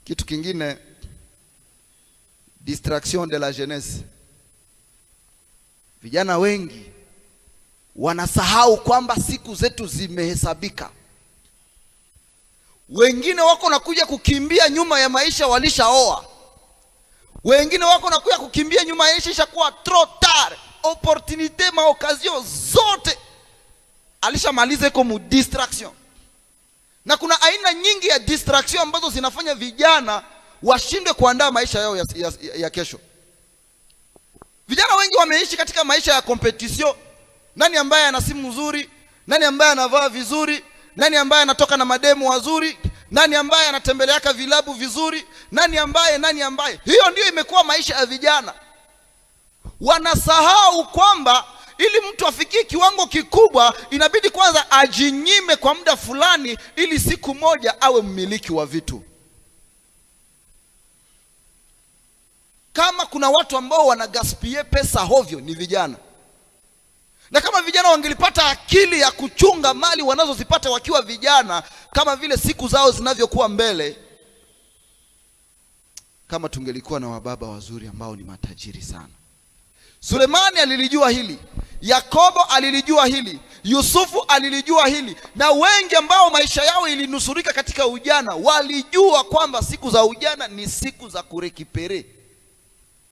Kitu kingine, distraction de la jeunesse. Vijana wengi wanasahau kwamba siku zetu zimehesabika. Wengine wako nakuja kukimbia nyuma ya maisha walishaoa. Wengine wako nakuja kukimbia nyuma ya maisha ishakuwa trop tard. Opportunité ma occasion zote alishamaliza iko mu distraction. Na kuna aina nyingi ya distraction ambazo zinafanya vijana washindwe kuandaa maisha yao ya kesho. Vijana wengi wameishi katika maisha ya competition. Nani ambaye ana simu nzuri? Nani ambaye anavaa vizuri? Nani ambaye anatoka na mademu wazuri? Nani ambaye anatembeleaka vilabu vizuri? Nani ambaye? Hiyo ndio imekuwa maisha ya vijana. Wanasahau kwamba ili mtu afikie kiwango kikubwa inabidi kwanza ajinyime kwa muda fulani ili siku moja awe mmiliki wa vitu. Kama kuna watu ambao wanagaspie pesa hovyo ni vijana. Na kama vijana wangelipata akili ya kuchunga mali wanazozipata wakiwa vijana, kama vile siku zao zinavyokuwa mbele, kama tungelikuwa na wababa wazuri ambao ni matajiri sana. Sulemani alilijua hili, Yakobo alilijua hili, Yusufu alilijua hili, na wengi ambao maisha yao ilinusurika katika ujana walijua kwamba siku za ujana ni siku za kurekipere.